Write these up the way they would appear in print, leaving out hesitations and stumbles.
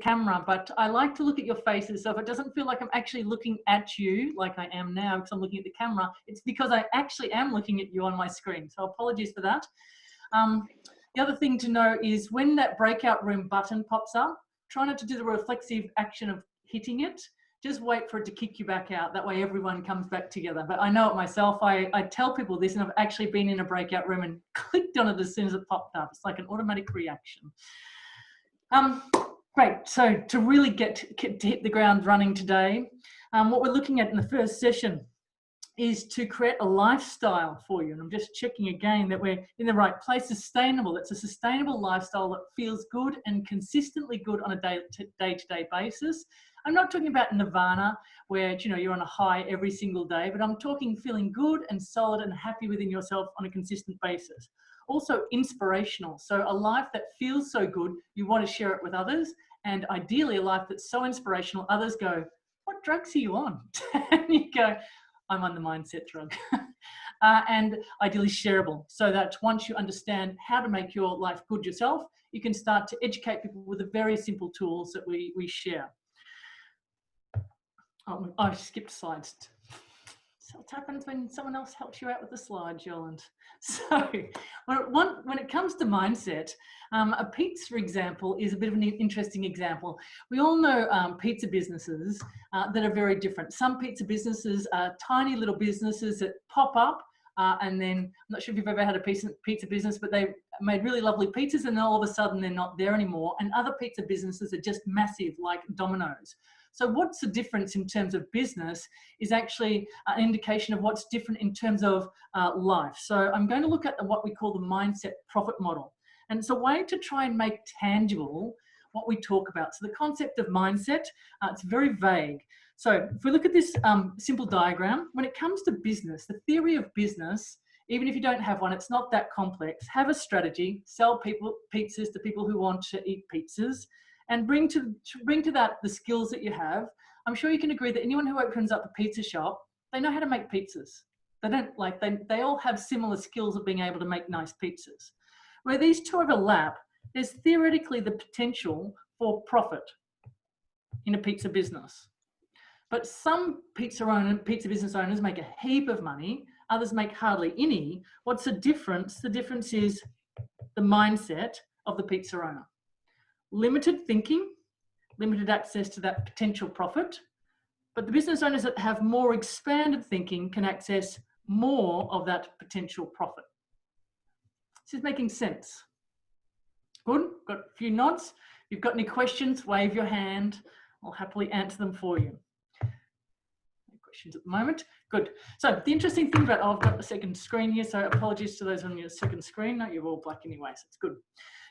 camera, but I like to look at your faces. So if it doesn't feel like I'm actually looking at you like I am now because I'm looking at the camera, it's because I actually am looking at you on my screen. So apologies for that. The other thing to know is when that breakout room button pops up, try not to do the reflexive action of hitting it. Just wait for it to kick you back out. That way everyone comes back together. But I know it myself. I tell people this, and I've actually been in a breakout room and clicked on it as soon as it popped up. It's like an automatic reaction. Great. So to really get to hit the ground running today, what we're looking at in the first session is to create a lifestyle for you. And I'm just checking again that we're in the right place. Sustainable. It's a sustainable lifestyle that feels good and consistently good on a day-to-day basis. I'm not talking about nirvana where you're on a high every single day, but I'm talking feeling good and solid and happy within yourself on a consistent basis. Also inspirational. So a life that feels so good, you want to share it with others. And ideally a life that's so inspirational, others go, what drugs are you on? And you go, I'm on the mindset drug. And ideally shareable, so that once you understand how to make your life good yourself, you can start to educate people with the very simple tools that we share. Oh, I skipped slides. So what happens when someone else helps you out with the slides, Yolande? So when it comes to mindset, a pizza example is a bit of an interesting example. We all know pizza businesses that are very different. Some pizza businesses are tiny little businesses that pop up and then, I'm not sure if you've ever had a pizza business, but they made really lovely pizzas and then all of a sudden they're not there anymore. And other pizza businesses are just massive, like Domino's. So what's the difference in terms of business is actually an indication of what's different in terms of life. So I'm going to look at what we call the mindset profit model. And it's a way to try and make tangible what we talk about. So the concept of mindset, it's very vague. So if we look at this simple diagram, when it comes to business, the theory of business, even if you don't have one, it's not that complex. Have a strategy, sell pizzas to people who want to eat pizzas, and bring to that the skills that you have. I'm sure you can agree that anyone who opens up a pizza shop, they know how to make pizzas. They all have similar skills of being able to make nice pizzas. Where these two overlap, there's theoretically the potential for profit in a pizza business. But some pizza business owners make a heap of money, others make hardly any. What's the difference? The difference is the mindset of the pizza owner. Limited thinking, limited access to that potential profit, but the business owners that have more expanded thinking can access more of that potential profit. This is making sense. Good, got a few nods. If you've got any questions, wave your hand. I'll happily answer them for you. No questions at the moment. Good. So the interesting thing about, I've got the second screen here, so apologies to those on your second screen. No, you're all black anyway, so it's good.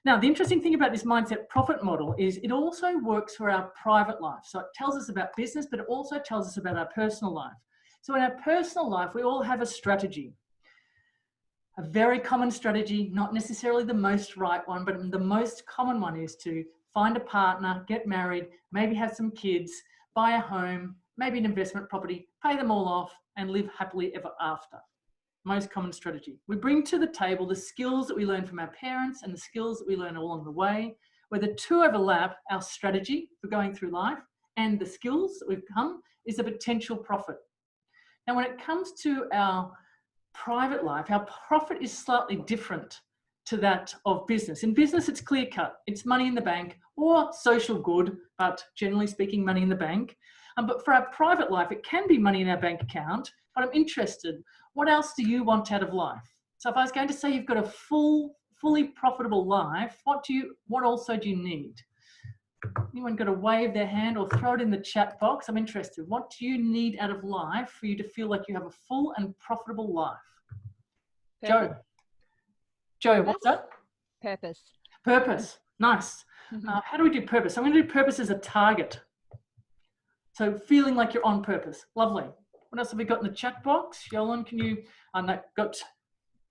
Now, the interesting thing about this mindset profit model is it also works for our private life. So it tells us about business, but it also tells us about our personal life. So in our personal life, we all have a strategy. A very common strategy, not necessarily the most right one, but the most common one is to find a partner, get married, maybe have some kids, buy a home, maybe an investment property, pay them all off, and live happily ever after. Most common strategy. We bring to the table the skills that we learn from our parents and the skills that we learn along the way. Where the two overlap, our strategy for going through life and the skills that we've come is the potential profit. Now, when it comes to our private life, our profit is slightly different to that of business. In business, it's clear cut. It's money in the bank or social good, but generally speaking, money in the bank. But for our private life, it can be money in our bank account, but I'm interested, what else do you want out of life? So if I was going to say you've got a fully profitable life, what also do you need? Anyone got to wave their hand or throw it in the chat box? I'm interested. What do you need out of life for you to feel like you have a full and profitable life? Purpose. Joe, what's that? Purpose. Purpose. Nice. How do we do purpose? I'm going to do purpose as a target. So feeling like you're on purpose. Lovely. What else have we got in the chat box? Yolande, can you, got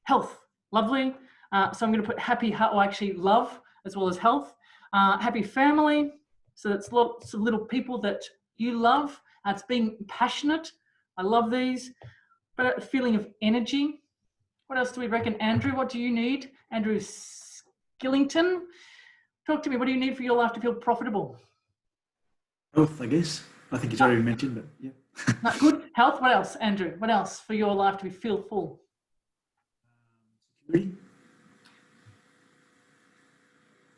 health. Lovely. So I'm going to put happy, or actually love as well as health. Happy family. So that's lots of little people that you love. It's being passionate. I love these. But a feeling of energy. What else do we reckon? Andrew, what do you need? Andrew Skillington. Talk to me. What do you need for your life to feel profitable? Health, I guess. I think it's already mentioned, but yeah. Not good. Health. What else, Andrew? What else for your life to feel full? Security.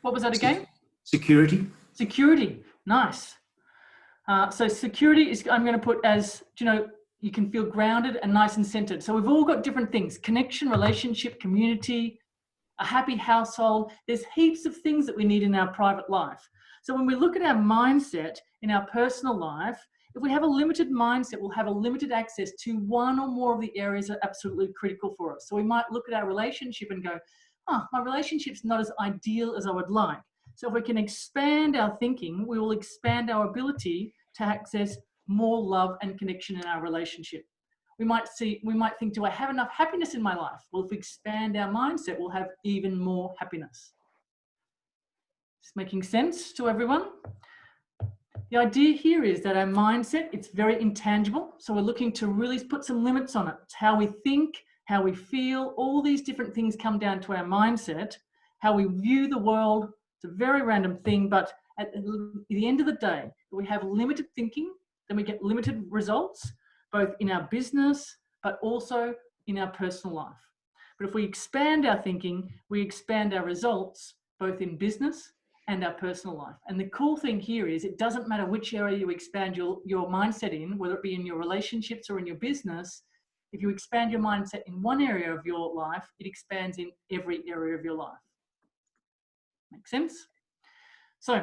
What was that again? Security. Security. Nice. So security is, I'm going to put as, you can feel grounded and nice and centered. So we've all got different things: connection, relationship, community, a happy household. There's heaps of things that we need in our private life. So when we look at our mindset in our personal life, if we have a limited mindset, we'll have a limited access to one or more of the areas that are absolutely critical for us. So we might look at our relationship and go, oh, my relationship's not as ideal as I would like. So if we can expand our thinking, we will expand our ability to access more love and connection in our relationship. We might think, do I have enough happiness in my life? Well, if we expand our mindset, we'll have even more happiness. Is this making sense to everyone? The idea here is that our mindset, it's very intangible. So we're looking to really put some limits on it. It's how we think, how we feel, all these different things come down to our mindset, how we view the world. It's a very random thing, but at the end of the day, we have limited thinking, then we get limited results, both in our business, but also in our personal life. But if we expand our thinking, we expand our results, both in business and our personal life. And the cool thing here is it doesn't matter which area you expand your mindset in, whether it be in your relationships or in your business. If you expand your mindset in one area of your life, it expands in every area of your life. Make sense? So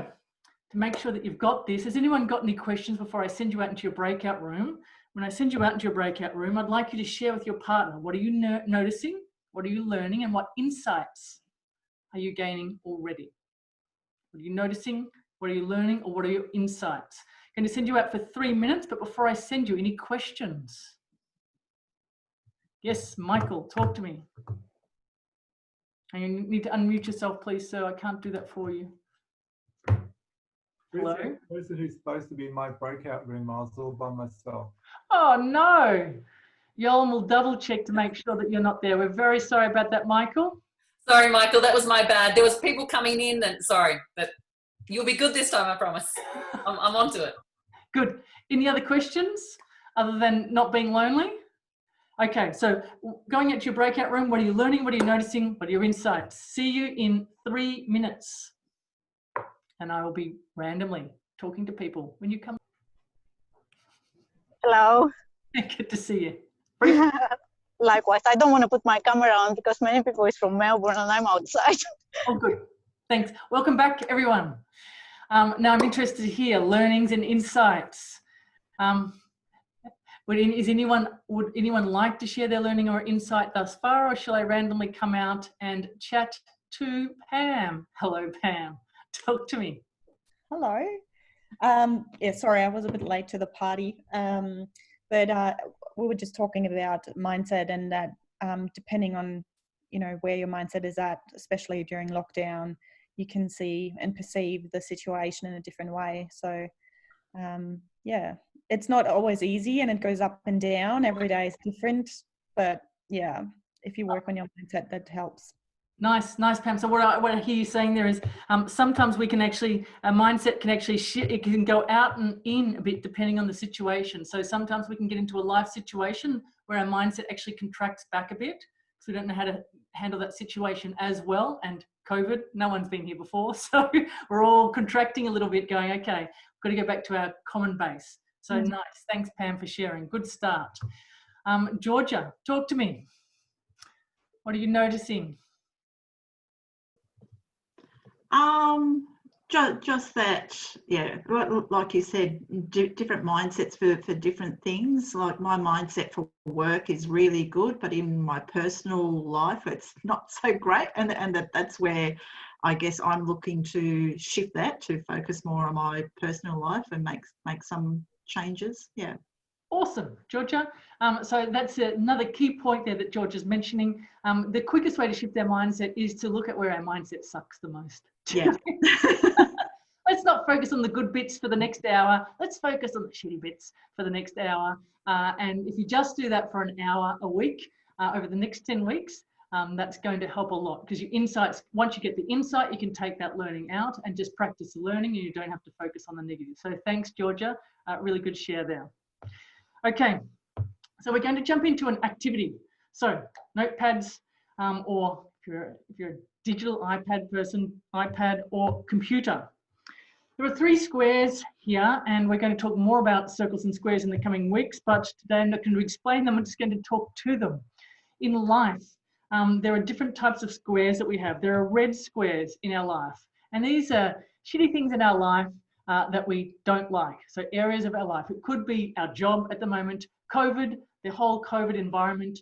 to make sure that you've got this, has anyone got any questions before I send you out into your breakout room? When I send you out into your breakout room, I'd like you to share with your partner, what are you noticing? What are you learning? And what insights are you gaining already? What are you noticing? What are you learning? Or what are your insights? I'm going to send you out for 3 minutes, but before I send you, any questions? Yes, Michael, talk to me. And you need to unmute yourself, please, sir. I can't do that for you. Hello? The person who's supposed to be in my breakout room, I was all by myself. Oh, no. Yolan will double check to make sure that you're not there. We're very sorry about that, Michael. Sorry, Michael, that was my bad. There was people coming in and sorry, but you'll be good this time, I promise. I'm onto it. Good. Any other questions other than not being lonely? Okay, so going into your breakout room, what are you learning? What are you noticing? What are your insights? See you in 3 minutes. And I will be randomly talking to people when you come. Hello. Good to see you. Likewise, I don't want to put my camera on because many people is from Melbourne and I'm outside. Oh, good. Thanks. Welcome back, everyone. Now I'm interested to hear learnings and insights. Would anyone like to share their learning or insight thus far, or shall I randomly come out and chat to Pam? Hello, Pam. Talk to me. Hello. Yeah, sorry, I was a bit late to the party, but we were just talking about mindset and that depending on, where your mindset is at, especially during lockdown, you can see and perceive the situation in a different way. So, yeah, it's not always easy and it goes up and down. Every day is different, but yeah, if you work on your mindset, that helps. Nice, Pam. So what I hear you saying there is sometimes we can actually, a mindset can actually it can go out and in a bit depending on the situation. So sometimes we can get into a life situation where our mindset actually contracts back a bit because we don't know how to handle that situation as well. And COVID, no one's been here before. So we're all contracting a little bit going, okay, we've got to go back to our common base. So nice. Thanks, Pam, for sharing. Good start. Georgia, talk to me. What are you noticing? Just that, yeah, like you said, different mindsets for different things. Like my mindset for work is really good, but in my personal life, it's not so great. And that's where I guess I'm looking to shift that to focus more on my personal life and make some changes. Yeah. Awesome, Georgia. So that's another key point there that George is mentioning. The quickest way to shift our mindset is to look at where our mindset sucks the most. Yeah. Let's not focus on the good bits for the next hour. Let's focus on the shitty bits for the next hour. And if you just do that for an hour a week over the next 10 weeks, that's going to help a lot, because your insights, once you get the insight, you can take that learning out and just practice the learning, and you don't have to focus on the negative. So thanks, Georgia. Really good share there. Okay, so we're going to jump into an activity. So notepads, or if you're a digital iPad person, iPad or computer. There are 3 squares here, and we're going to talk more about circles and squares in the coming weeks, but today I'm not going to explain them, I'm just going to talk to them. In life, there are different types of squares that we have. There are red squares in our life, and these are shitty things in our life that we don't like. So areas of our life. It could be our job at the moment, COVID, the whole COVID environment.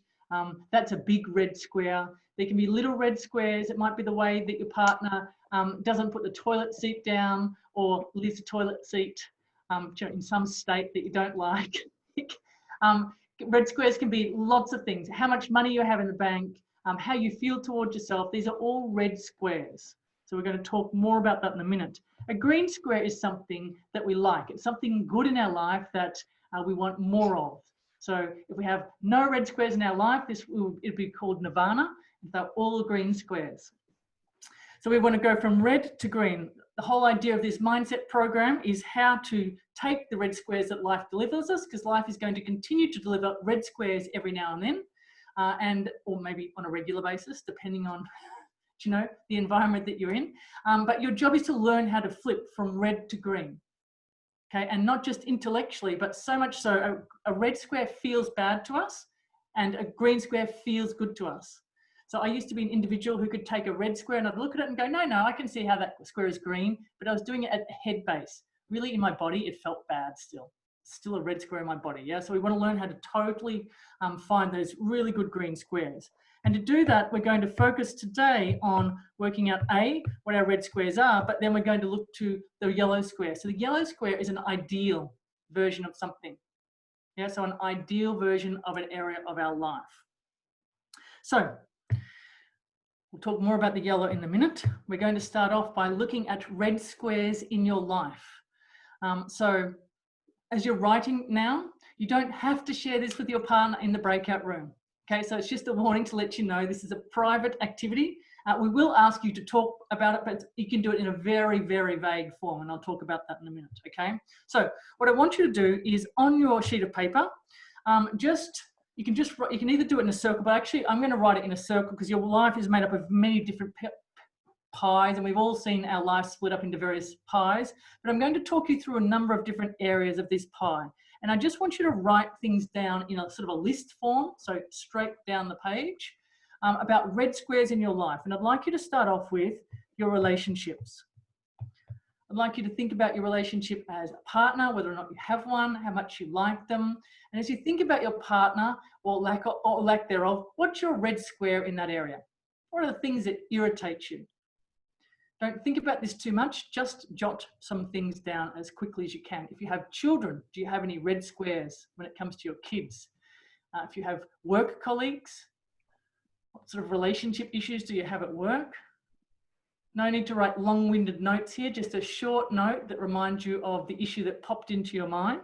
That's a big red square. There can be little red squares. It might be the way that your partner doesn't put the toilet seat down, or leaves the toilet seat in some state that you don't like. Red squares can be lots of things. How much money you have in the bank, how you feel towards yourself. These are all red squares. So we're going to talk more about that in a minute. A green square is something that we like. It's something good in our life that we want more of. So if we have no red squares in our life, it'd be called nirvana. They're all green squares. So we want to go from red to green. The whole idea of this mindset program is how to take the red squares that life delivers us, because life is going to continue to deliver red squares every now and then, or maybe on a regular basis, depending on the environment that you're in. But your job is to learn how to flip from red to green. Okay, and not just intellectually, but so much so a red square feels bad to us and a green square feels good to us. So I used to be an individual who could take a red square and I'd look at it and go, no, I can see how that square is green, but I was doing it at the head base. Really in my body, it felt bad still a red square in my body. Yeah, so we want to learn how to totally find those really good green squares. And to do that, we're going to focus today on working out what our red squares are, but then we're going to look to the yellow square. So the yellow square is an ideal version of something. Yeah, so an ideal version of an area of our life. So we'll talk more about the yellow in a minute. We're going to start off by looking at red squares in your life. So as you're writing now, you don't have to share this with your partner in the breakout room. Okay, so it's just a warning to let you know this is a private activity. We will ask you to talk about it, but you can do it in a very, very vague form, and I'll talk about that in a minute, okay? So what I want you to do is on your sheet of paper, you can either do it in a circle, but actually I'm going to write it in a circle because your life is made up of many different pies, and we've all seen our life split up into various pies, but I'm going to talk you through a number of different areas of this pie. And I just want you to write things down in a sort of a list form, so straight down the page, about red squares in your life. And I'd like you to start off with your relationships. I'd like you to think about your relationship as a partner, whether or not you have one, how much you like them. And as you think about your partner or lack thereof, what's your red square in that area? What are the things that irritate you? Don't think about this too much, just jot some things down as quickly as you can. If you have children, do you have any red squares when it comes to your kids? If you have work colleagues, what sort of relationship issues do you have at work? No need to write long-winded notes here, just a short note that reminds you of the issue that popped into your mind.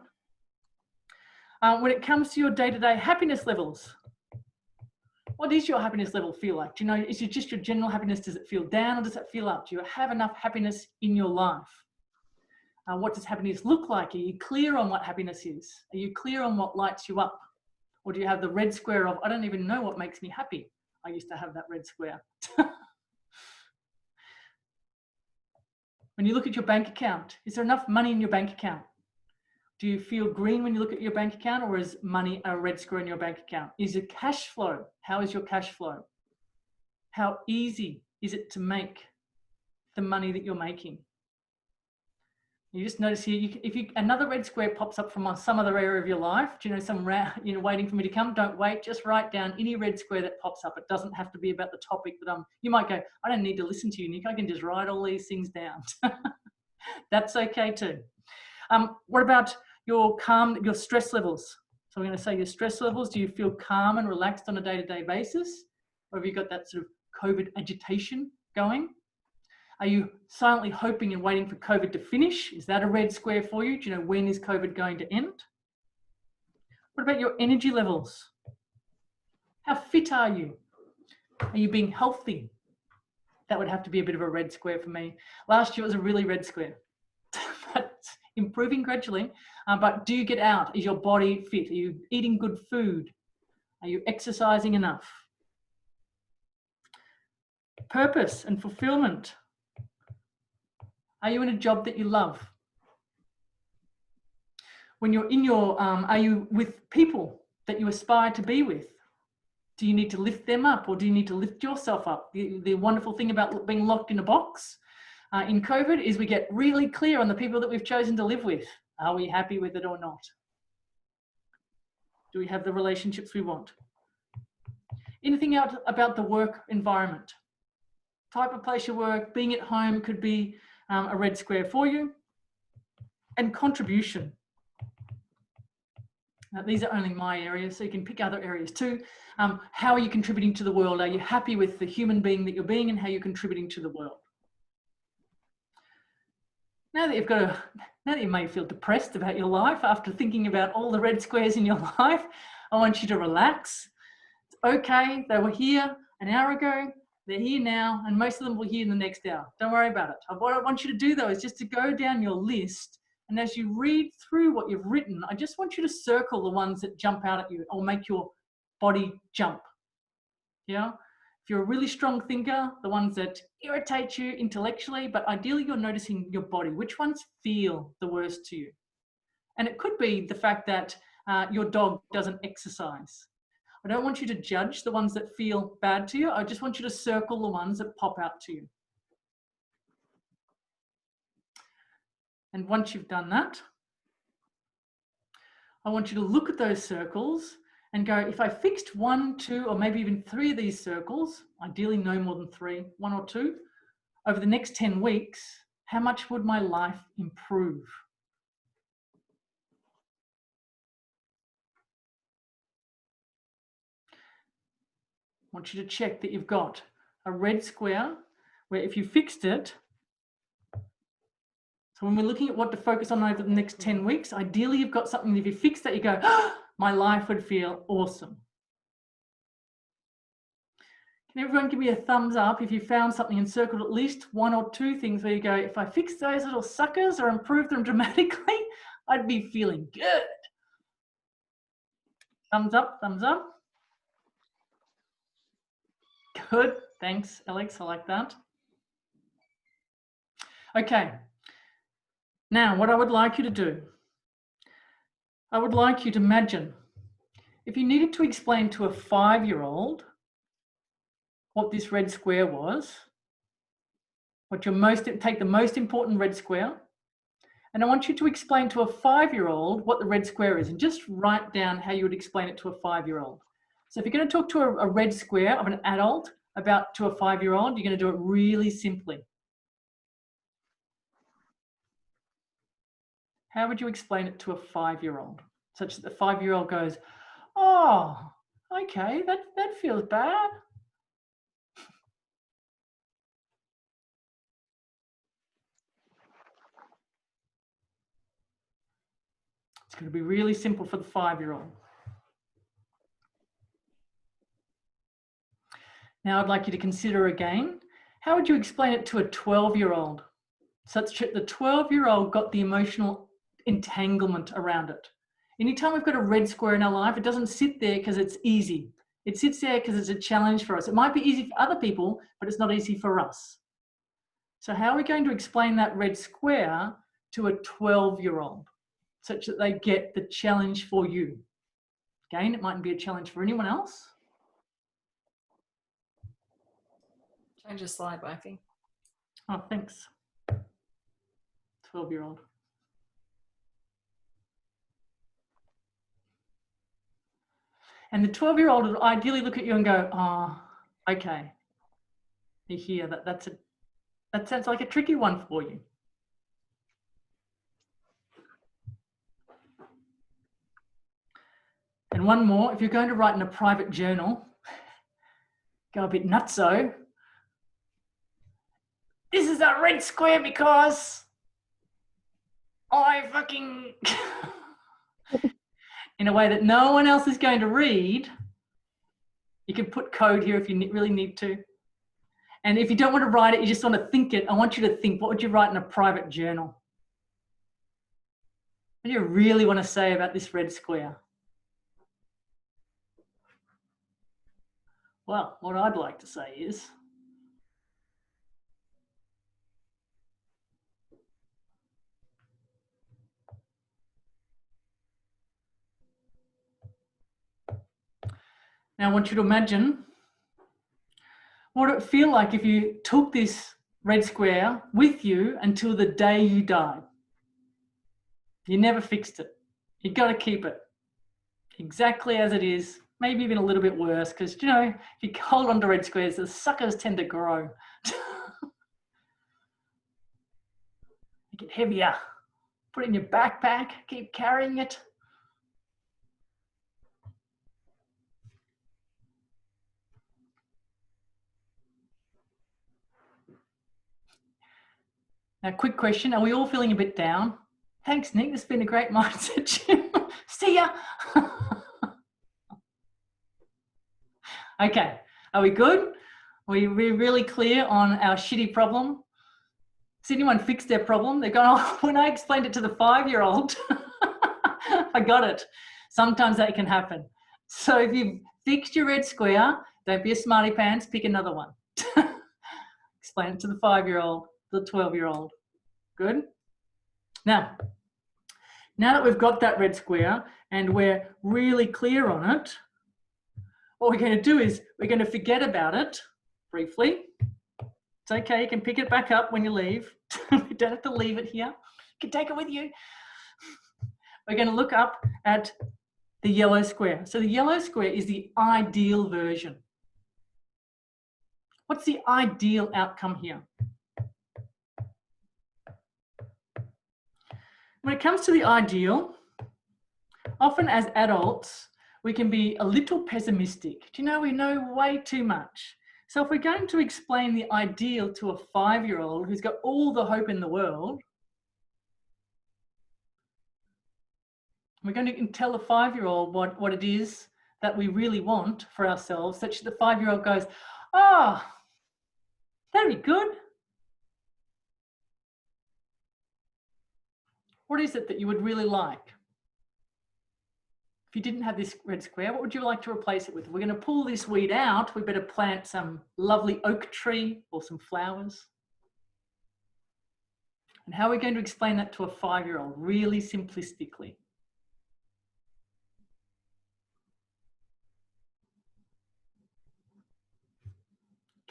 When it comes to your day-to-day happiness levels, what does your happiness level feel like? Do you know, is it just your general happiness? Does it feel down or does it feel up? Do you have enough happiness in your life? What does happiness look like? Are you clear on what happiness is? Are you clear on what lights you up? Or do you have the red square of, I don't even know what makes me happy? I used to have that red square. When you look at your bank account, is there enough money in your bank account? Do you feel green when you look at your bank account, or is money a red square in your bank account? Is your cash flow? How is your cash flow? How easy is it to make the money that you're making? You just notice here, another red square pops up from some other area of your life, do you know, waiting for me to come, don't wait, just write down any red square that pops up. It doesn't have to be about the topic that you might go, I don't need to listen to you, Nick, I can just write all these things down. That's okay too. What about your stress levels? So I'm going to say your stress levels. Do you feel calm and relaxed on a day-to-day basis? Or have you got that sort of COVID agitation going? Are you silently hoping and waiting for COVID to finish? Is that a red square for you? Do you know when is COVID going to end? What about your energy levels? How fit are you? Are you being healthy? That would have to be a bit of a red square for me. Last year it was a really red square. But improving gradually. But do you get out? Is your body fit? Are you eating good food? Are you exercising enough? Purpose and fulfillment. Are you in a job that you love? When you're in your, are you with people that you aspire to be with? Do you need to lift them up, or do you need to lift yourself up? The wonderful thing about being locked in a box in COVID is we get really clear on the people that we've chosen to live with. Are we happy with it or not? Do we have the relationships we want? Anything else about the work environment? Type of place you work, being at home could be a red square for you. And contribution. Now, these are only my areas, so you can pick other areas too. How are you contributing to the world? Are you happy with the human being that you're being and how you're contributing to the world? Now that you may feel depressed about your life after thinking about all the red squares in your life, I want you to relax. It's okay, they were here an hour ago, they're here now, and most of them will be here in the next hour. Don't worry about it. What I want you to do though is just to go down your list, and as you read through what you've written, I just want you to circle the ones that jump out at you or make your body jump. Yeah? If you're a really strong thinker, the ones that irritate you intellectually, but ideally you're noticing your body. Which ones feel the worst to you? And it could be the fact that your dog doesn't exercise. I don't want you to judge the ones that feel bad to you. I just want you to circle the ones that pop out to you. And once you've done that, I want you to look at those circles and go, if I fixed 1, 2, or maybe even 3 of these circles, ideally no more than 3, 1 or 2, over the next 10 weeks, how much would my life improve? I want you to check that you've got a red square where if you fixed it, so when we're looking at what to focus on over the next 10 weeks, ideally you've got something that if you fix that, you go, oh, my life would feel awesome. Can everyone give me a thumbs up if you found something and circled at least 1 or 2 things where you go, if I fix those little suckers or improve them dramatically, I'd be feeling good. Thumbs up, thumbs up. Good, thanks, Alex, I like that. Okay. Now, what I would like you to do, I would like you to imagine if you needed to explain to a 5-year-old what this red square was, take the most important red square, and I want you to explain to a 5-year-old what the red square is, and just write down how you would explain it to a 5-year-old. So if you're going to talk to a red square of an adult to a 5-year-old, you're going to do it really simply. How would you explain it to a 5-year-old? Such that the 5-year-old goes, oh, okay, that feels bad. It's going to be really simple for the 5-year-old. Now I'd like you to consider again, how would you explain it to a 12-year-old? Such that the 12-year-old got the emotional entanglement around it. Anytime we've got a red square in our life, it doesn't sit there because it's easy. It sits there because it's a challenge for us. It might be easy for other people, but it's not easy for us. So how are we going to explain that red square to a 12-year-old such that they get the challenge for you? Again, it mightn't be a challenge for anyone else. Change the slide, Wifey. Oh, thanks. 12-year-old. And the 12-year-old would ideally look at you and go, oh, okay. You hear that sounds like a tricky one for you. And one more, if you're going to write in a private journal, go a bit nutso. This is a red square because I fucking... in a way that no one else is going to read, You can put code here if you really need to. And if you don't want to write it, you just want to think it, I want you to think, what would you write in a private journal? What do you really want to say about this red square? Well, what I'd like to say is, now I want you to imagine what it would feel like if you took this red square with you until the day you died. You never fixed it. You got to keep it exactly as it is, maybe even a little bit worse, because, you know, if you hold on to red squares, the suckers tend to grow. Make it heavier. Put it in your backpack. Keep carrying it. Now, quick question. Are we all feeling a bit down? Thanks, Nick. This has been a great mindset, Jim. See ya. Okay. Are we good? We're really clear on our shitty problem? Has anyone fixed their problem? They're going, oh, when I explained it to the 5-year-old, I got it. Sometimes that can happen. So if you've fixed your red square, don't be a smarty pants, pick another one. Explain it to the 5-year-old, the 12-year-old. Good? Now that we've got that red square and we're really clear on it, what we're going to do is we're going to forget about it briefly. It's okay, you can pick it back up when you leave. You don't have to leave it here. You can take it with you. We're going to look up at the yellow square. So the yellow square is the ideal version. What's the ideal outcome here? When it comes to the ideal, often as adults, we can be a little pessimistic. Do you know, we know way too much. So if we're going to explain the ideal to a 5-year-old who's got all the hope in the world, we're going to tell the 5-year-old what it is that we really want for ourselves, such that the 5-year-old goes, oh, that'd be good. What is it that you would really like? If you didn't have this red square, what would you like to replace it with? If we're going to pull this weed out, we better plant some lovely oak tree or some flowers. And how are we going to explain that to a 5-year-old, really simplistically?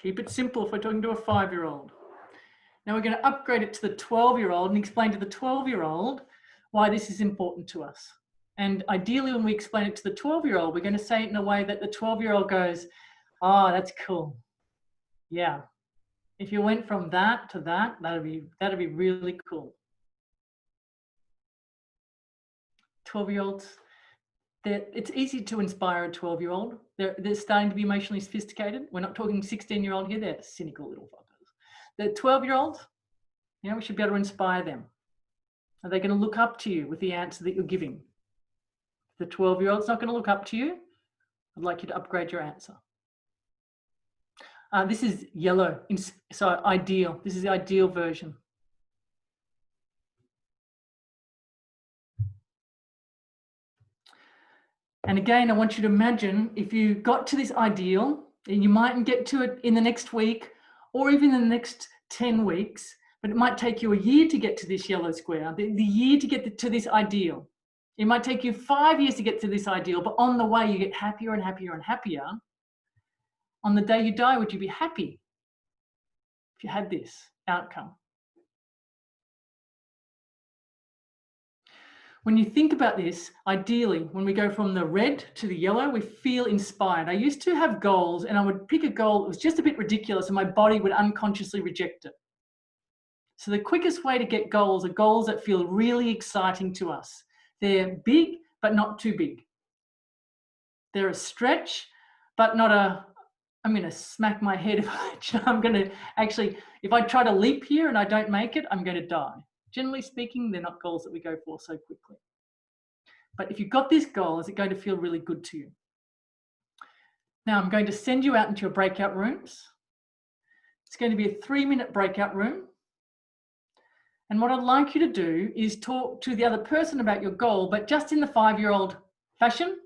Keep it simple if we're talking to a 5-year-old. Now we're going to upgrade it to the 12-year-old and explain to the 12-year-old why this is important to us. And ideally, when we explain it to the 12-year-old, we're going to say it in a way that the 12-year-old goes, oh, that's cool. Yeah. If you went from that to that, that'd be really cool. 12-year-olds, it's easy to inspire a 12-year-old. They're starting to be emotionally sophisticated. We're not talking 16-year-old here. They're cynical little fuckers. The 12-year-olds, you know, we should be able to inspire them. Are they going to look up to you with the answer that you're giving? The 12-year-old's not going to look up to you. I'd like you to upgrade your answer. This is yellow, so ideal. This is the ideal version. And again, I want you to imagine if you got to this ideal, and you mightn't get to it in the next week or even in the next 10 weeks, but it might take you a year to get to this yellow square, the year to get to this ideal. It might take you 5 years to get to this ideal, but on the way you get happier and happier and happier. On the day you die, would you be happy if you had this outcome? When you think about this, ideally, when we go from the red to the yellow, we feel inspired. I used to have goals and I would pick a goal that was just a bit ridiculous and my body would unconsciously reject it. So the quickest way to get goals are goals that feel really exciting to us. They're big, but not too big. They're a stretch, but not a, I'm going to smack my head if I try to leap here and I don't make it, I'm going to die. Generally speaking, they're not goals that we go for so quickly. But if you've got this goal, is it going to feel really good to you? Now I'm going to send you out into your breakout rooms. It's going to be a 3-minute breakout room. And what I'd like you to do is talk to the other person about your goal, but just in the 5-year-old fashion.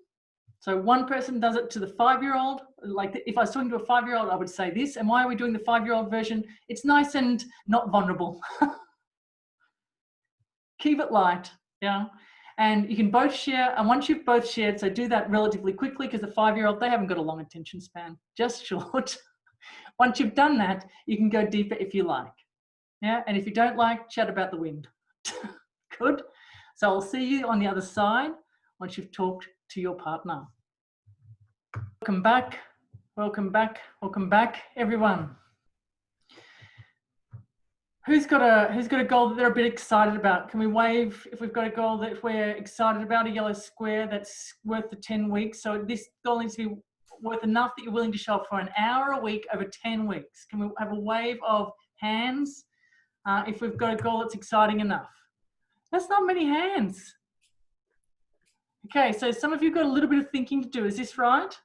So one person does it to the 5-year-old. Like if I was talking to a 5-year-old, I would say this. And why are we doing the 5-year-old version? It's nice and not vulnerable. Keep it light, yeah. And you can both share. And once you've both shared, so do that relatively quickly because the 5-year-old, they haven't got a long attention span, just short. Once you've done that, you can go deeper if you like. Yeah, and if you don't like, chat about the wind. Good. So I'll see you on the other side once you've talked to your partner. Welcome back, welcome back, welcome back, everyone. Who's got a goal that they're a bit excited about? Can we wave if we've got a goal that we're excited about, a yellow square that's worth the 10 weeks? So this goal needs to be worth enough that you're willing to show up for an hour a week over 10 weeks. Can we have a wave of hands? If we've got a goal that's exciting enough. That's not many hands. Okay, so some of you got a little bit of thinking to do. Is this right?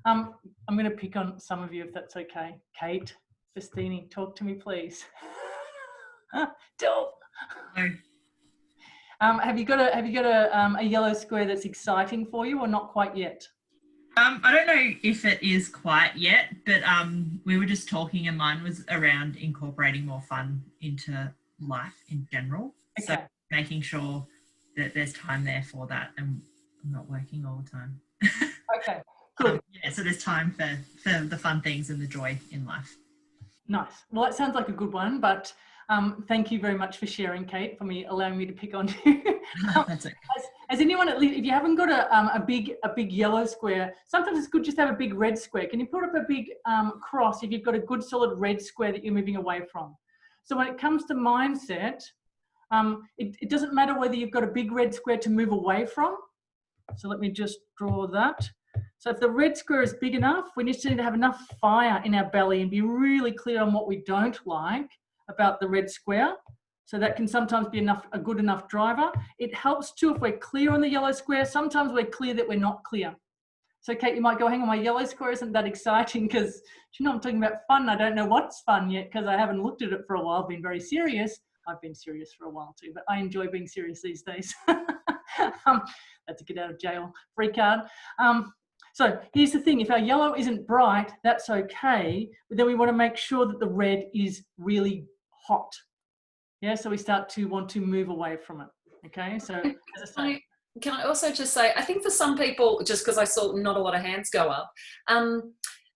I'm going to pick on some of you if that's okay. Kate, Festini, talk to me, please. Don't. Have you got a yellow square that's exciting for you, or not quite yet? I don't know if it is quite yet, but we were just talking and mine was around incorporating more fun into life in general. Okay. So making sure that there's time there for that and I'm not working all the time. Okay, good. Yeah, so there's time for the fun things and the joy in life. Nice. Well, that sounds like a good one, but thank you very much for sharing, Kate, for allowing me to pick on you. That's okay. Has anyone, at least, if you haven't got a big yellow square, sometimes it's good just to have a big red square. Can you put up a big cross if you've got a good solid red square that you're moving away from? So when it comes to mindset, it doesn't matter whether you've got a big red square to move away from. So let me just draw that. So if the red square is big enough, we just need to have enough fire in our belly and be really clear on what we don't like about the red square. So that can sometimes be a good enough driver. It helps too if we're clear on the yellow square. Sometimes we're clear that we're not clear. So Kate, you might go, hang on, my yellow square isn't that exciting because, you know, I'm talking about fun. I don't know what's fun yet because I haven't looked at it for a while. I've been very serious. I've been serious for a while too, but I enjoy being serious these days. That's a get out of jail free card. So here's the thing, if our yellow isn't bright, that's okay, but then we want to make sure that the red is really hot. Yeah, so we start to want to move away from it. Okay, so as I say. Can I also just say, I think for some people, just because I saw not a lot of hands go up,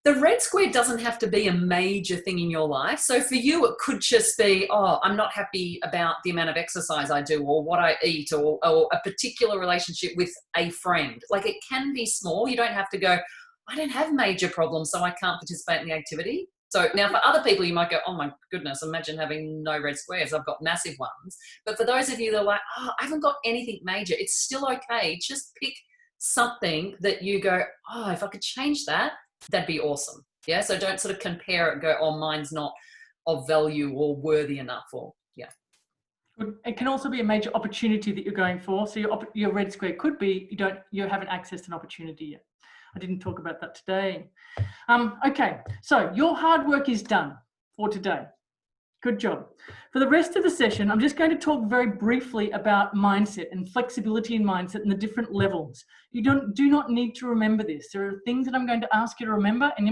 the red square doesn't have to be a major thing in your life. So for you, it could just be, oh, I'm not happy about the amount of exercise I do or what I eat or a particular relationship with a friend. Like it can be small. You don't have to go, I don't have major problems, so I can't participate in the activity. So now for other people, you might go, oh my goodness, imagine having no red squares. I've got massive ones. But for those of you that are like, oh, I haven't got anything major, it's still okay. Just pick something that you go, oh, if I could change that, that'd be awesome. Yeah. So don't sort of compare it and go, oh, mine's not of value or worthy enough or yeah. It can also be a major opportunity that you're going for. So your red square could be you haven't accessed an opportunity yet. I didn't talk about that today. Okay, so your hard work is done for today. Good job. For the rest of the session, I'm just going to talk very briefly about mindset and flexibility in mindset and the different levels. You do not need to remember this. There are things that I'm going to ask you to remember and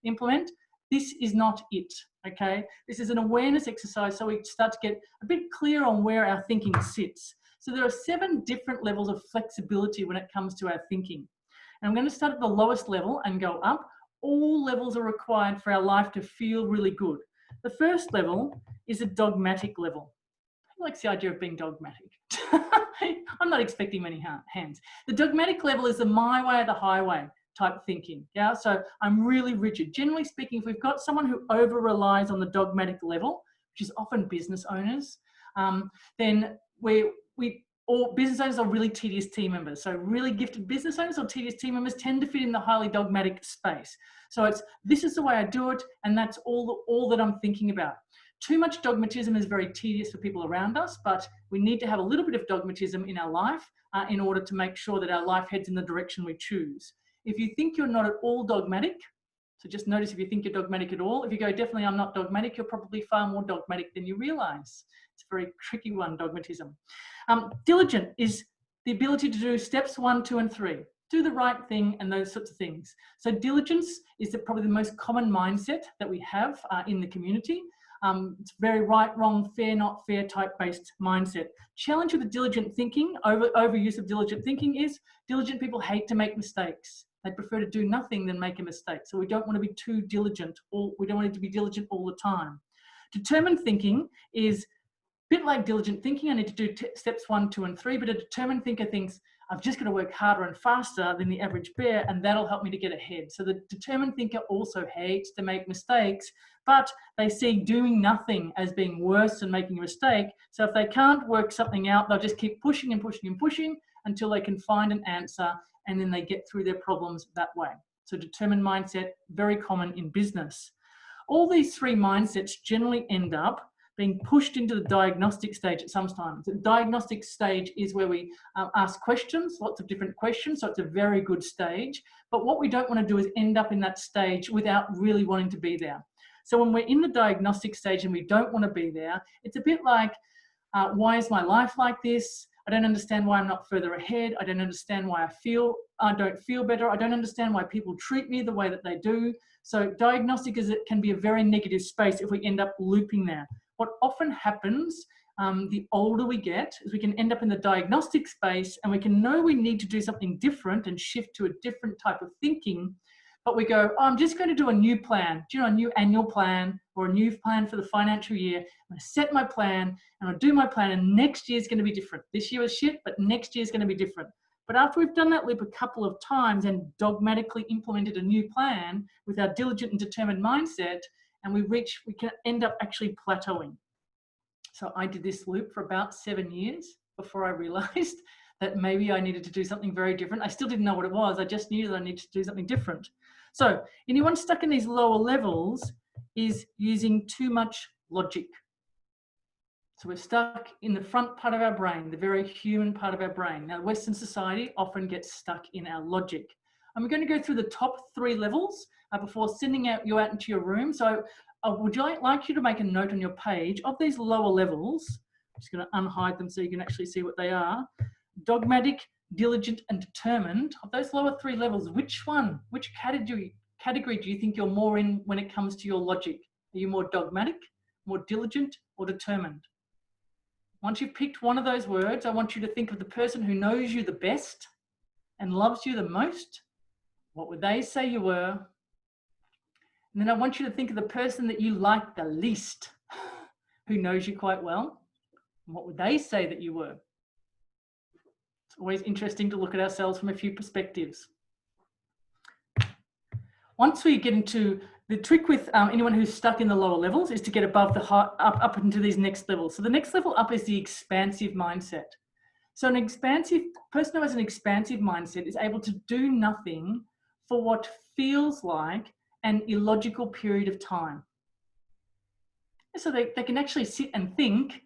implement. This is not it, okay? This is an awareness exercise so we start to get a bit clear on where our thinking sits. So there are 7 different levels of flexibility when it comes to our thinking. And I'm going to start at the lowest level and go up. All levels are required for our life to feel really good. The first level is a dogmatic level. Who likes the idea of being dogmatic? I'm not expecting many hands. The dogmatic level is the my way or the highway type thinking. Yeah, so I'm really rigid. Generally speaking, if we've got someone who over relies on the dogmatic level, which is often business owners, then or business owners are really tedious team members. So really gifted business owners or tedious team members tend to fit in the highly dogmatic space. So this is the way I do it, and that's all that I'm thinking about. Too much dogmatism is very tedious for people around us, but we need to have a little bit of dogmatism in our life in order to make sure that our life heads in the direction we choose. if you think you're not at all dogmatic, so just notice if you think you're dogmatic at all. If you go, definitely I'm not dogmatic, you're probably far more dogmatic than you realize. It's a very tricky one, dogmatism. Diligent is the ability to do steps 1, 2, and 3. Do the right thing and those sorts of things. So diligence is probably the most common mindset that we have in the community. It's very right, wrong, fair, not fair type based mindset. Challenge with the diligent thinking, overuse of diligent thinking is diligent people hate to make mistakes. They prefer to do nothing than make a mistake. So we don't want to be too diligent, or we don't want it to be diligent all the time. Determined thinking is a bit like diligent thinking. I need to do steps 1, 2, and 3, but a determined thinker thinks I've just got to work harder and faster than the average bear, and that'll help me to get ahead. So the determined thinker also hates to make mistakes, but they see doing nothing as being worse than making a mistake. So if they can't work something out, they'll just keep pushing and pushing and pushing until they can find an answer, and then they get through their problems that way. So determined mindset, very common in business. All these 3 mindsets generally end up being pushed into the diagnostic stage at some time. The diagnostic stage is where we ask questions, lots of different questions, so it's a very good stage. But what we don't want to do is end up in that stage without really wanting to be there. So when we're in the diagnostic stage and we don't want to be there, it's a bit like, why is my life like this? I don't understand why I'm not further ahead. I don't understand why I don't feel better. I don't understand why people treat me the way that they do. So diagnostic can be a very negative space if we end up looping there. What often happens, the older we get, is we can end up in the diagnostic space, and we can know we need to do something different and shift to a different type of thinking. But we go, oh, I'm just going to do a new plan. Do you know, a new annual plan or a new plan for the financial year? I'm going to set my plan and I'll do my plan, and next year is going to be different. This year was shit, but next year is going to be different. But after we've done that loop a couple of times and dogmatically implemented a new plan with our diligent and determined mindset, and we can end up actually plateauing. So I did this loop for about 7 years before I realized that maybe I needed to do something very different. I still didn't know what it was. I just knew that I needed to do something different. So anyone stuck in these lower levels is using too much logic. So we're stuck in the front part of our brain, the very human part of our brain. Now, Western society often gets stuck in our logic. I'm going to go through the top 3 levels before sending you out into your room. So would you like you to make a note on your page of these lower levels. I'm just going to unhide them so you can actually see what they are. Dogmatic, diligent, and determined. Of those lower 3 levels, which category do you think you're more in when it comes to your logic? Are you more dogmatic, more diligent, or determined? Once you've picked one of those words, I want you to think of the person who knows you the best and loves you the most. What would they say you were? And then I want you to think of the person that you like the least, who knows you quite well. And what would they say that you were? It's always interesting to look at ourselves from a few perspectives. Once we get into the trick with anyone who's stuck in the lower levels is to get above up into these next levels. So the next level up is the expansive mindset. So an expansive person who has an expansive mindset is able to do nothing for what feels like an illogical period of time. So they can actually sit and think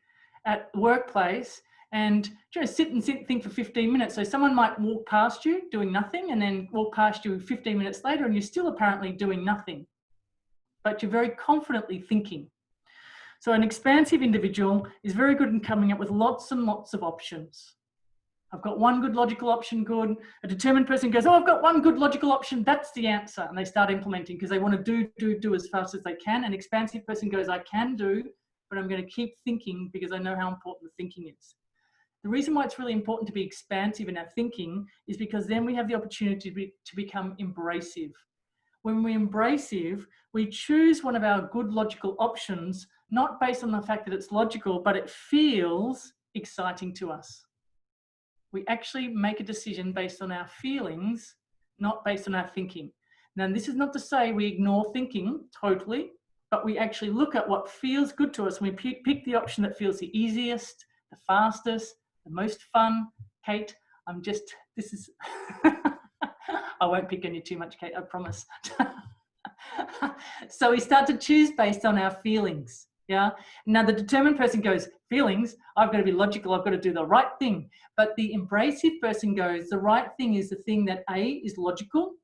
at the workplace and sit and think for 15 minutes. So someone might walk past you doing nothing and then walk past you 15 minutes later and you're still apparently doing nothing, but you're very confidently thinking. So an expansive individual is very good in coming up with lots and lots of options. I've got one good logical option, good. A determined person goes, oh, I've got one good logical option, that's the answer. And they start implementing because they want to do as fast as they can. An expansive person goes, I can do, but I'm going to keep thinking because I know how important the thinking is. The reason why it's really important to be expansive in our thinking is because then we have the opportunity to become embracive. When we're embracive, we choose one of our good logical options, not based on the fact that it's logical, but it feels exciting to us. We actually make a decision based on our feelings, not based on our thinking. Now, this is not to say we ignore thinking totally, but we actually look at what feels good to us and we pick the option that feels the easiest, the fastest, the most fun. Kate, this is, I won't pick on you too much, Kate, I promise. So we start to choose based on our feelings. Yeah. Now the determined person goes, feelings, I've got to be logical, I've got to do the right thing. But the embracive person goes, the right thing is the thing that A is logical,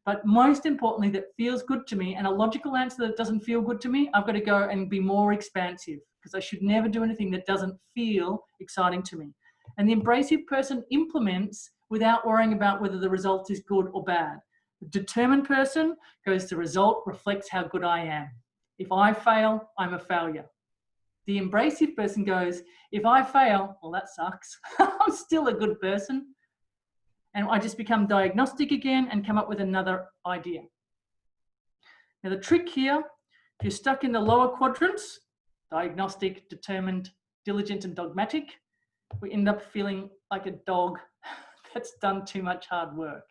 But most importantly, that feels good to me, and a logical answer that doesn't feel good to me, I've got to go and be more expansive, because I should never do anything that doesn't feel exciting to me. And the embracive person implements without worrying about whether the result is good or bad. The determined person goes, the result reflects how good I am. If I fail, I'm a failure. The embracive person goes, if I fail, well, that sucks. I'm still a good person. And I just become diagnostic again and come up with another idea. Now, the trick here, if you're stuck in the lower quadrants, diagnostic, determined, diligent, and dogmatic, we end up feeling like a dog that's done too much hard work.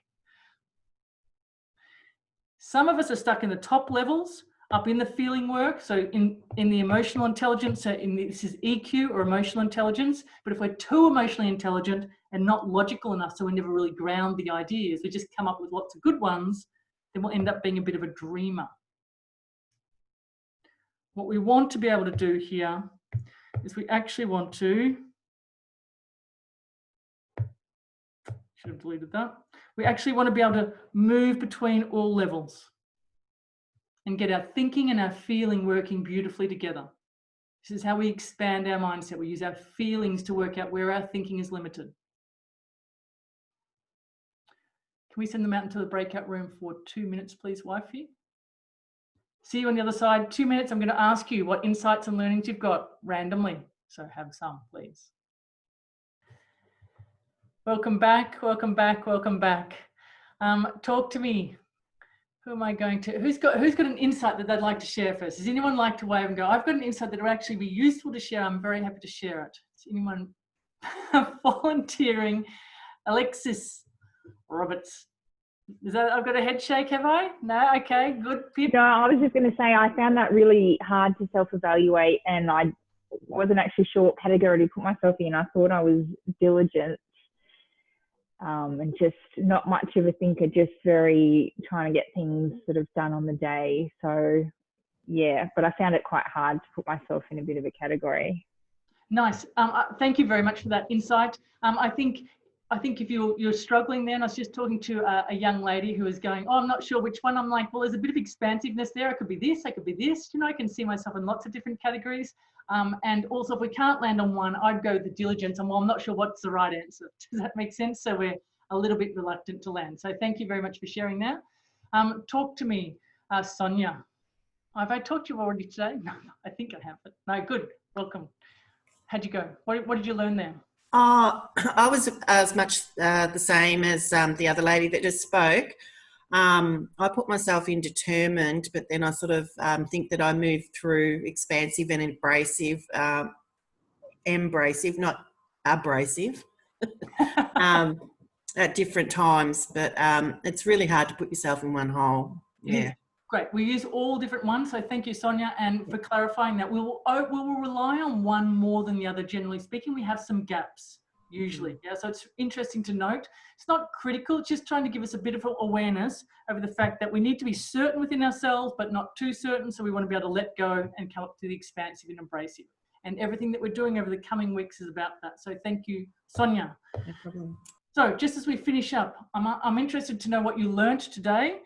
Some of us are stuck in the top levels, up in the feeling work, so in the emotional intelligence, so this is EQ or emotional intelligence. But if we're too emotionally intelligent and not logical enough, so we never really ground the ideas, we just come up with lots of good ones, then we'll end up being a bit of a dreamer. What we want to be able to do here is we actually want to, should have deleted that. We actually want to be able to move between all levels and get our thinking and our feeling working beautifully together. This is how we expand our mindset. We use our feelings to work out where our thinking is limited. Can we send them out into the breakout room for 2 minutes, please, wifey? See you on the other side. 2 minutes. I'm going to ask you what insights and learnings you've got randomly. So have some, please. Welcome back. Welcome back. Welcome back. Talk to me. Who am I going to? Who's got an insight that they'd like to share first? Does anyone like to wave and go, I've got an insight that will actually be useful to share. I'm very happy to share it. Is anyone volunteering? Alexis Roberts. Is that, I've got a head shake, have I? No? Okay, good. Pip? No, I was just going to say I found that really hard to self-evaluate, and I wasn't actually sure what category to put myself in. I thought I was diligent. And just not much of a thinker, just very trying to get things sort of done on the day. So yeah, but I found it quite hard to put myself in a bit of a category. Nice. Thank you very much for that insight. I think if you're struggling there, and I was just talking to a young lady who was going, oh, I'm not sure which one. I'm like, well, there's a bit of expansiveness there. It could be this, it could be this. You know, I can see myself in lots of different categories. And also, if we can't land on one, I'd go with the diligence. And well, I'm not sure what's the right answer. Does that make sense? So we're a little bit reluctant to land. So thank you very much for sharing that. Talk to me, Sonia. Have I talked to you already today? No, I think I have. But no, good. Welcome. How'd you go? What did you learn there? I was as much the same as the other lady that just spoke. I put myself in determined, but then I sort of think that I move through expansive and embracive, not abrasive, at different times. But it's really hard to put yourself in one hole. Yeah. Great. We use all different ones. So thank you, Sonia. And for clarifying that, we will rely on one more than the other. Generally speaking, we have some gaps usually. Yeah. So it's interesting to note. It's not critical. It's just trying to give us a bit of awareness over the fact that we need to be certain within ourselves, but not too certain. So we want to be able to let go and come up to the expansive and embracive. And everything that we're doing over the coming weeks is about that. So thank you, Sonia. No problem. So just as we finish up, I'm interested to know what you learned today.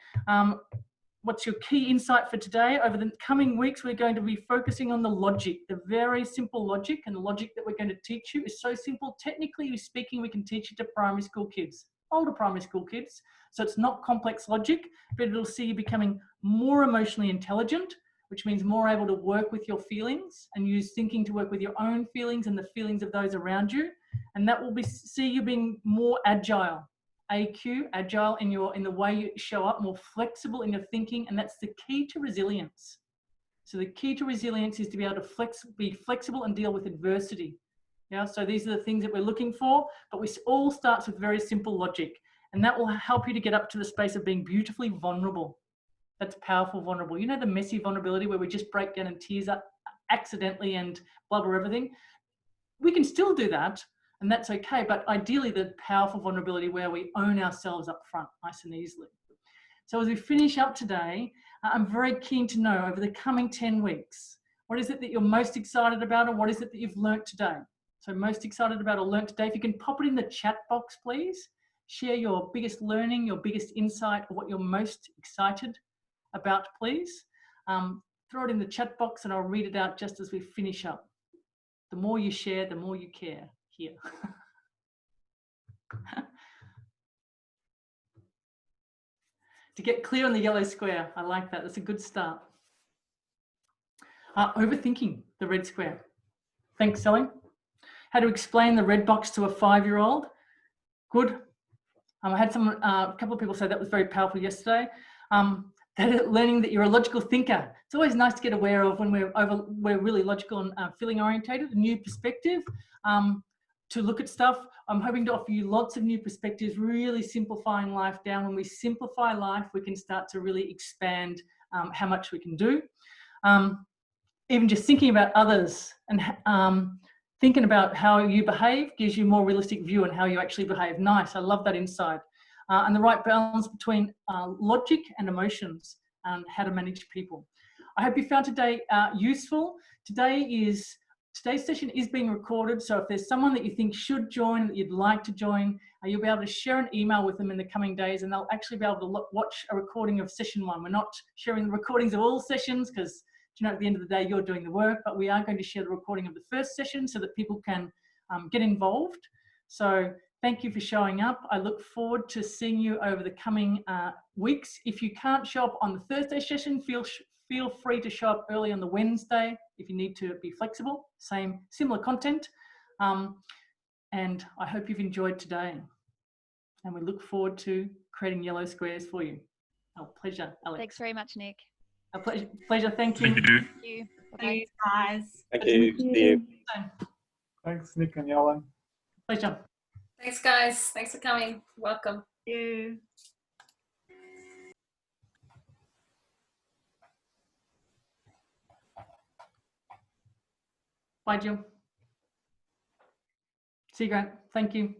What's your key insight for today? Over the coming weeks, we're going to be focusing on the logic, the very simple logic, and the logic that we're going to teach you is so simple. Technically speaking, we can teach it to primary school kids, older primary school kids. So it's not complex logic, but it'll see you becoming more emotionally intelligent, which means more able to work with your feelings and use thinking to work with your own feelings and the feelings of those around you. And that will see you being more agile. AQ, agile in the way you show up, more flexible in your thinking, and that's the key to resilience. So the key to resilience is to be able to be flexible and deal with adversity. Yeah, so these are the things that we're looking for, but we all starts with very simple logic, and that will help you to get up to the space of being beautifully vulnerable. That's powerful vulnerable. You know, the messy vulnerability where we just break down and tears up accidentally and blubber everything. We can still do that. And that's okay, but ideally the powerful vulnerability where we own ourselves up front, nice and easily. So as we finish up today, I'm very keen to know over the coming 10 weeks, what is it that you're most excited about, or what is it that you've learnt today? So most excited about or learnt today, if you can pop it in the chat box, please. share your biggest learning, your biggest insight, or what you're most excited about, please. Throw it in the chat box and I'll read it out just as we finish up. The more you share, the more you care here. To get clear on the yellow square, I like that. That's a good start. Overthinking the red square. Thanks, Sally. How to explain the red box to a 5-year-old. Good. I had a couple of people say that was very powerful yesterday. Learning that you're a logical thinker. It's always nice to get aware of when we're really logical and feeling orientated, a new perspective to look at stuff. I'm hoping to offer you lots of new perspectives, really simplifying life down. When we simplify life, we can start to really expand how much we can do. Even just thinking about others and thinking about how you behave gives you a more realistic view on how you actually behave. Nice, I love that insight. And the right balance between logic and emotions and how to manage people. I hope you found today useful. Today's session is being recorded, so if there's someone that you think should join, that you'd like to join, you'll be able to share an email with them in the coming days and they'll actually be able to watch a recording of session 1. We're not sharing the recordings of all sessions because, you know, at the end of the day, you're doing the work, but we are going to share the recording of the first session so that people can get involved. So thank you for showing up. I look forward to seeing you over the coming weeks. If you can't show up on the Thursday session, feel free to show up early on the Wednesday if you need to be flexible. Similar content. And I hope you've enjoyed today. And we look forward to creating yellow squares for you. Our pleasure, Alex. Thanks very much, Nick. A pleasure. Thank you. Thank you. Thank you. Bye-bye. Thanks, guys. Thank you. See you. Thanks, Nick and Yellen. Pleasure. Thanks, guys. Thanks for coming. Welcome. Thank you. Bye, Jill. See you, Grant. Thank you.